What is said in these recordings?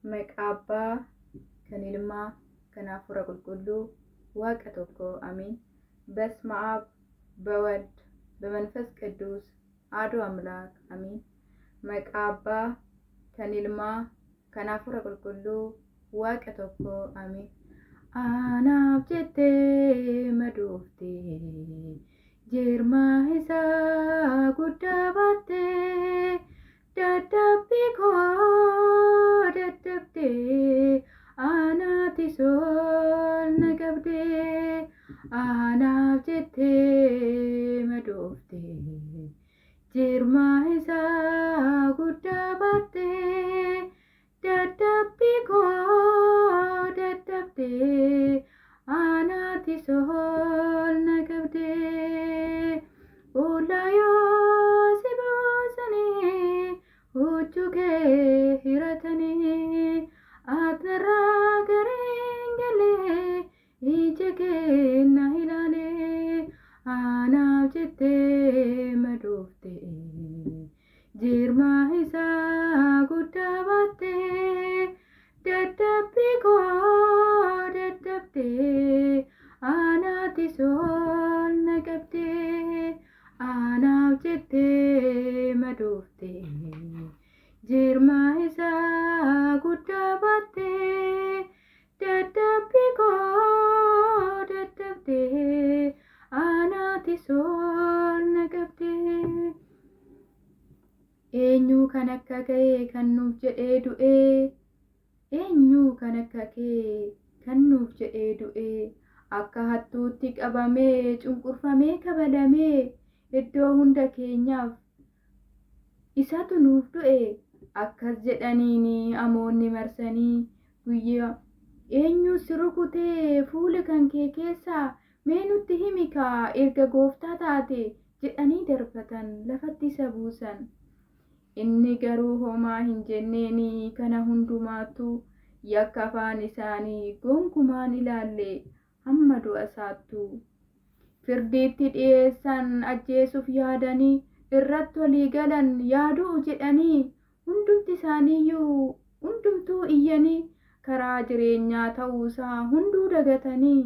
Maqaa Abbaa, kan Ilmaa, kan Hafuura Qulqulluu Waaqa tokko አሜን። በስመ አብ በወልድ በመንፈስ ቅዱስ አሐዱ አምላክ አሜን። Maqaa Abbaa, kan Ilmaa, kan Hafuura Qulqulluu Waaqa tokko አሜን። Anaaf jettee madooftee jirma isaa guddaa baattee dadhabbii koo dadhabdee anaatis ol na qabdee anaaf jettee madooftee jirma isaa guddaa baattee dadhabbii koo dadhabdee anaatis ol na qabdee ulaayaa si baasanii huccuu kee hiratanii atarraa gareen galee ija kee na ilaalee anaaf jettee madooftee jirma isaa guddaa baattee dadhabbii koo dadhabdee anaatis ol na qabdee anaaf jettee madooftee jirma isaa guddaa baattee dadhabbii koo dadhabdee anaatis ol na qabdee. Eenyu kan akka kee kan nuuf jedhee du'ee eenyu kan akka kee kan nuuf jedhee du'ee akka hattuutti qabamee cunqurfamee kabalamee iddoo hunda keenyaaf isatu nuuf du'e akkas jedhaniini amoonni marsanii guyyaa eenyu si rukutee fuula kan kee keessaa mee nutti himikaa erga gooftaa taate jedhanii darbatan lafatti isa buusan. Inni garuu homaa hin jenneeni kana hundumaattu yakka afaan isaanii gonkumaan ilaalle hamma du'a isaattu. Firdiitti dhiyeessan ajjeesuuf yaadanii irratti walii galan yaaduu jedhanii hundumti isaaniiyyuu hundumtuu iyyanii karaa jireenyaa ta'uusaa hunduu dagatanii.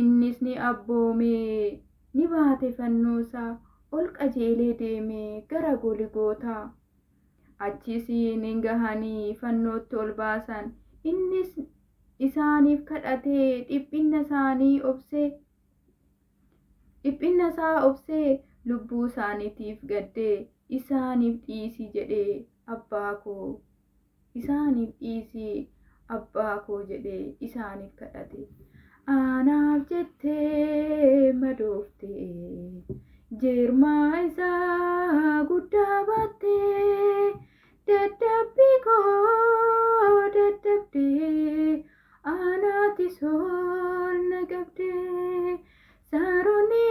Innis ni abboomee ni baate fannoosaa ol qajeelee deemee gara Goligootaa achisiin hin gahanii fannootti ol baasan. Innis isaaniif kadhatee dhiphina isaa obsee lubbuu isaaniitiif gaddee isaaniif dhiisi jedhee abbaa koo isaaniif dhiisi abbaa koo jedhee isaaniif kadhate. Anaaf jettee madooftee jirma isaa guddaa baattee dadhabbii koo dadhabdee anaatis ol na qabdee saroonni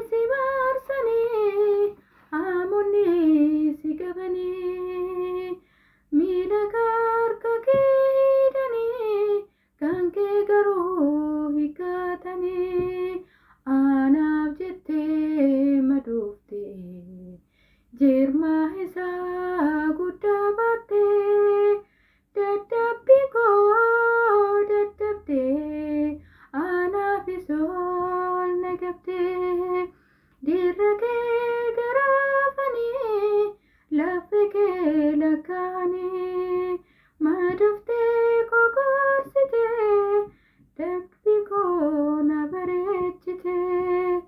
si marsanii hamoonni si qabanii miila harka kee hidhanii kan kee garuu hiikatanii anaaf jettee madooftee jirma isaa guddaa baattee dadhabbii koo dadhabdee anaafis ol na qabdee dhiirri kee garaafanii lafee kee lakkaa'anii madooftee koo gorsitee dadhabbii koo na bareechitee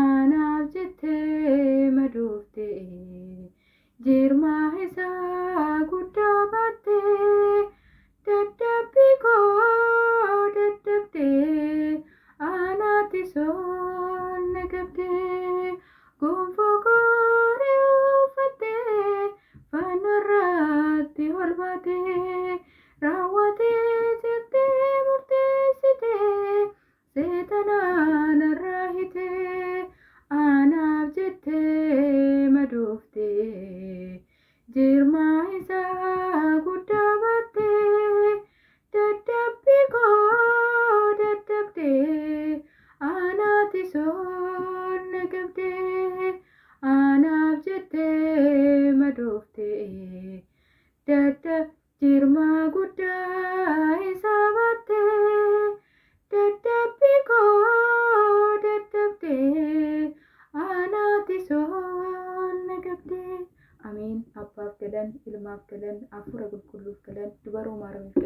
anaaf jettee madooftee jirma isaa guddaa baattee dadhabbii koo dadhabdee anaatis ol na qabdee gonfoo koo uffattee fannoorratti ol baatee raawwatee jettee murteessitee seetanaan irraa hitee anaaf jettee madooftee jirma isaa guddaa baattee dadhabbii koo dadhabdee anaatis ol na qabdee anaaf jettee madooftee dadhabbii girma guddaa isaa baattee dadhabbii koo dadhabdee anaati soonna gabdee. Amiin. Abbaaf galan, ilmaaf galan, hafuura qulqulluuf galan, dubaroo maarameef